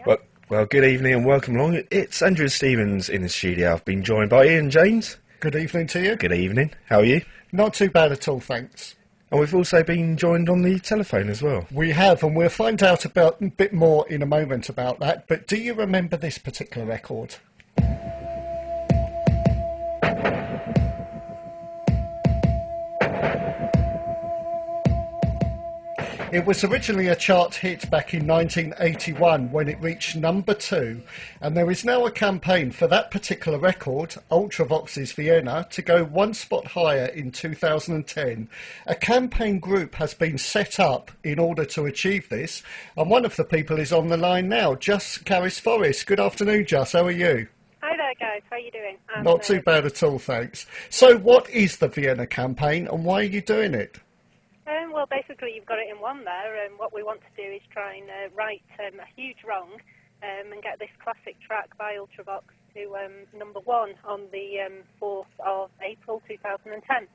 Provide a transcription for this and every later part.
Well, good evening and welcome along. It's Andrew Stevens in the studio. I've been joined by Ian James. Good evening to you. Good evening. How are you? Not too bad at all, thanks. And we've also been joined on the telephone as well. We have, and we'll find out a bit more in a moment about that. But do you remember this particular record? It was originally a chart hit back in 1981 when it reached number 2, and there is now a campaign for that particular record, Ultravox's Vienna, to go one spot higher in 2010. A campaign group has been set up in order to achieve this, and one of the people is on the line now, Jus Forrest. Good afternoon, Jus. How are you? Hi there, guys. How are you doing? Not too bad at all, thanks. So what is the Vienna campaign, and why are you doing it? Well, basically, you've got it in one there. What we want to do is try and right a huge wrong and get this classic track by Ultravox to number 1 on the 4th of April 2010.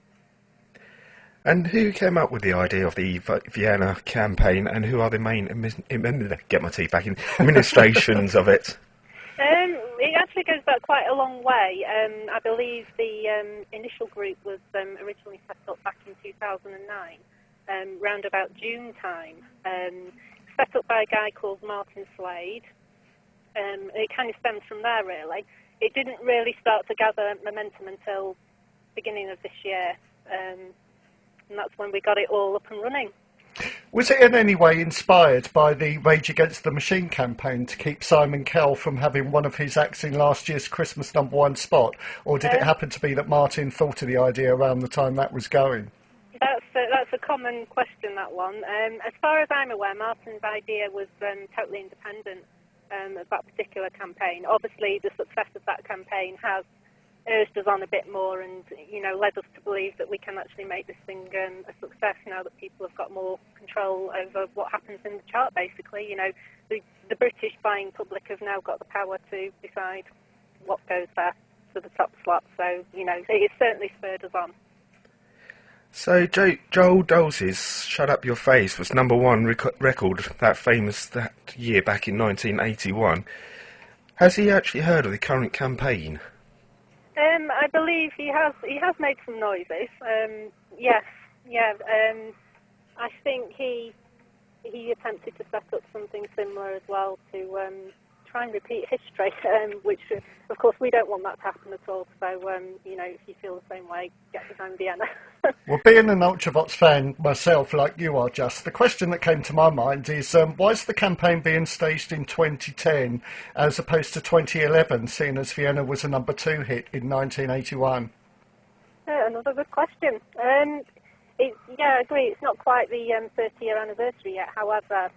And who came up with the idea of the Vienna campaign, and who are the main administrations of it? It actually goes back quite a long way. I believe the initial group was originally set up back in 2009. Round about June time, set up by a guy called Martin Slade. It kind of stems from there, really. It didn't really start to gather momentum until beginning of this year, and that's when we got it all up and running. Was it in any way inspired by the Rage Against the Machine campaign to keep Simon Cowell from having one of his acts in last year's Christmas number 1 spot, or did it happen to be that Martin thought of the idea around the time that was going? That's a common question, that one. As far as I'm aware, Martin's idea was totally independent of that particular campaign. Obviously, the success of that campaign has urged us on a bit more and, led us to believe that we can actually make this thing a success now that people have got more control over what happens in the chart, basically. The British buying public have now got the power to decide what goes there to the top slot. So, it certainly spurred us on. So Joel Dulce's Shut Up Your Face was number 1 record that year back in 1981. Has he actually heard of the current campaign? I believe he has made some noises. Yes, yeah. I think he attempted to set up something similar as well to try and repeat history, which, of course, we don't want that to happen at all. So, if you feel the same way, get behind Vienna. Well, being an Ultravox fan myself, like you are, Just, the question that came to my mind is, why is the campaign being staged in 2010 as opposed to 2011, seeing as Vienna was a number 2 hit in 1981? Another good question. I agree, it's not quite the 30-year anniversary yet. However,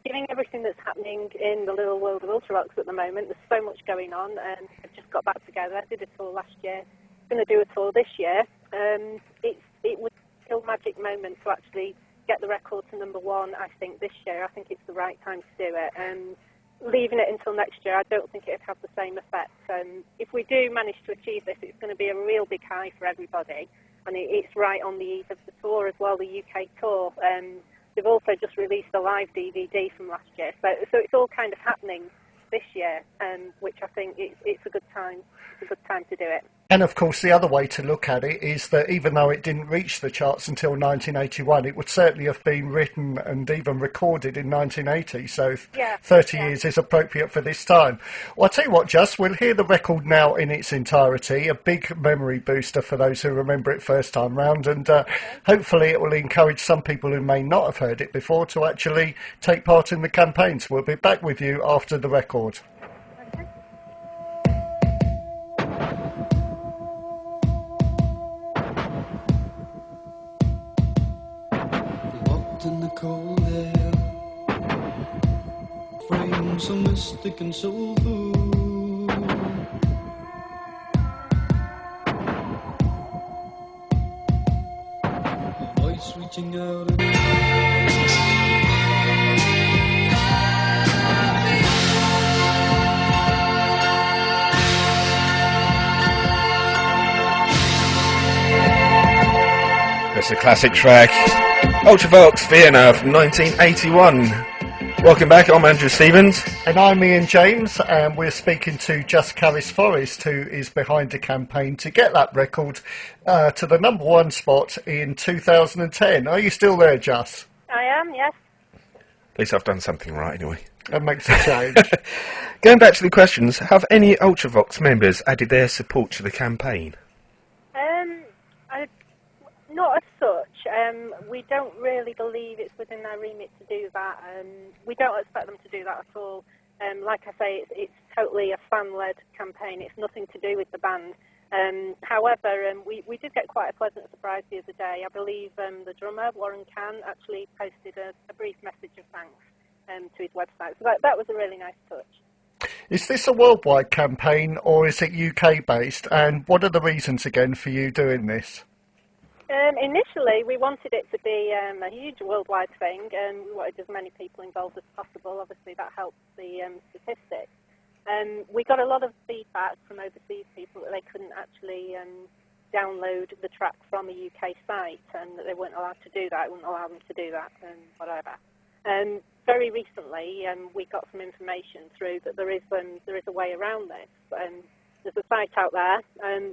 given everything that's happening in the little world of Ultravox at the moment, there's so much going on, and they've just got back together, did a tour last year, going to do a tour this year. It was still a magic moment to actually get the record to number 1, I think, this year. I think it's the right time to do it. Leaving it until next year, I don't think it'd have the same effect. If we do manage to achieve this, it's going to be a real big high for everybody, and it's right on the eve of the tour as well, the UK tour. They've also just released a live DVD from last year, so it's all kind of happening this year, which I think it's a good time. It's a good time to do it. And of course, the other way to look at it is that even though it didn't reach the charts until 1981, it would certainly have been written and even recorded in 1980. So 30 years is appropriate for this time. Well, I'll tell you what, Just, we'll hear the record now in its entirety, a big memory booster for those who remember it first time round, and hopefully it will encourage some people who may not have heard it before to actually take part in the campaigns. We'll be back with you after the record. In the cold air, frames so mystic and soulful. A voice reaching out and It's a classic track. Ultravox Vienna from 1981. Welcome back, I'm Andrew Stevens. And I'm Ian James, and we're speaking to Jus Forrest, who is behind a campaign to get that record to the number one spot in 2010. Are you still there, Jus? I am, yes. At least I've done something right anyway. That makes a change. Going back to the questions, have any Ultravox members added their support to the campaign? Not as such. We don't really believe it's within our remit to do that. We don't expect them to do that at all. Like I say, it's totally a fan-led campaign. It's nothing to do with the band. However, we did get quite a pleasant surprise the other day. I believe the drummer, Warren Can, actually posted a brief message of thanks to his website. So that was a really nice touch. Is this a worldwide campaign or is it UK-based? And what are the reasons again for you doing this? Initially, we wanted it to be a huge worldwide thing. We wanted as many people involved as possible. Obviously, that helps the statistics. We got a lot of feedback from overseas people that they couldn't actually download the track from a UK site and that they weren't allowed to do that. It wouldn't allow them to do that and whatever. Very recently, we got some information through that there is a way around this. There's a site out there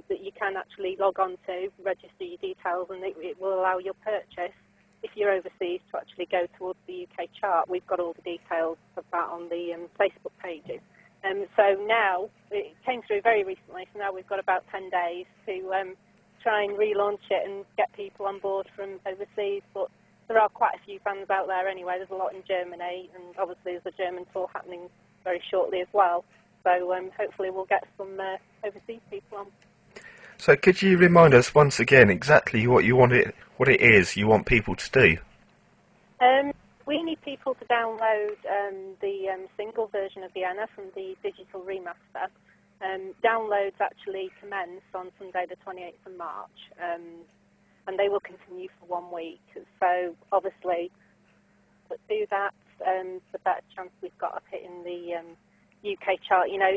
that you can actually log on to, register your details, and it will allow your purchase, if you're overseas, to actually go towards the UK chart. We've got all the details of that on the Facebook pages. So now, it came through very recently, so now we've got about 10 days to try and relaunch it and get people on board from overseas. But there are quite a few fans out there anyway. There's a lot in Germany, and obviously there's a German tour happening very shortly as well. So hopefully we'll get some overseas people on. So could you remind us once again exactly what it is you want people to do? We need people to download the single version of Vienna from the digital remaster. Downloads actually commence on Sunday the 28th of March, and they will continue for 1 week. So obviously, to do that, the better chance we've got of hitting the UK chart. You know,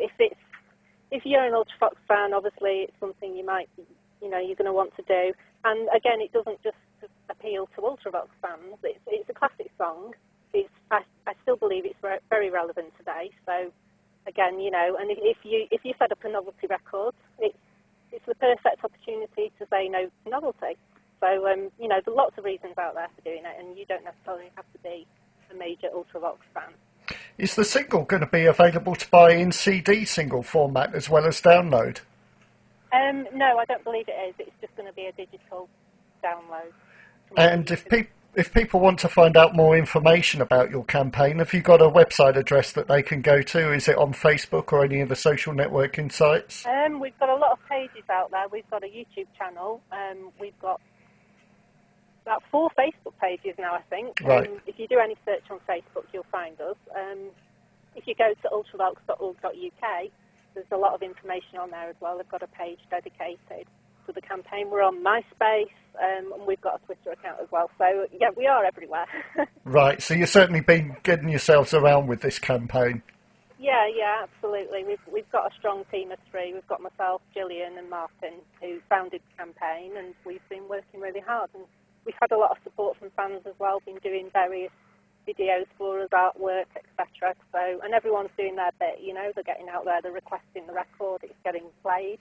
if you're an Ultravox fan, obviously it's something you might, you're going to want to do. And again, it doesn't just appeal to Ultravox fans. It's a classic song. I still believe it's very relevant today. So again, and if you set up a novelty record, it's the perfect opportunity to say no to novelty. So there's lots of reasons out there for doing it, and you don't necessarily have to be a major Ultravox fan. Is the single going to be available to buy in CD single format as well as download? No, I don't believe it is. It's just going to be a digital download. And if people want to find out more information about your campaign, have you got a website address that they can go to? Is it on Facebook or any of the social networking sites? We've got a lot of pages out there. We've got a YouTube channel. We've got about 4 Facebook pages now, I think. Right. If you do any search on Facebook, you'll find us. If you go to ultravox.org.uk, there's a lot of information on there as well. They've got a page dedicated to the campaign. We're on MySpace, and we've got a Twitter account as well. So, yeah, we are everywhere. Right, so you've certainly been getting yourselves around with this campaign. Yeah, absolutely. We've got a strong team of 3. We've got myself, Gillian and Martin, who founded the campaign, and we've been working really hard. And we've had a lot of support from fans as well, been doing various videos for us, artwork, etc. So, and everyone's doing their bit, they're getting out there, they're requesting the record, it's getting played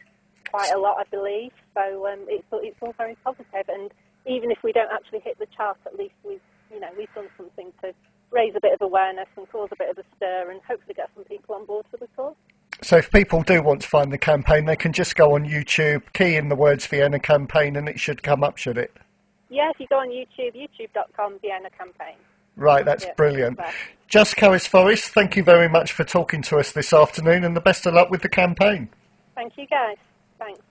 quite a lot, I believe. So it's all very positive. And even if we don't actually hit the chart, at least we've done something to raise a bit of awareness and cause a bit of a stir and hopefully get some people on board for the tour. So if people do want to find the campaign, they can just go on YouTube, key in the words Vienna Campaign, and it should come up, should it? Yeah, if you go on YouTube, youtube.com, Vienna Campaign. Right, that's brilliant. Jus Forrest, thank you very much for talking to us this afternoon, and the best of luck with the campaign. Thank you, guys. Thanks.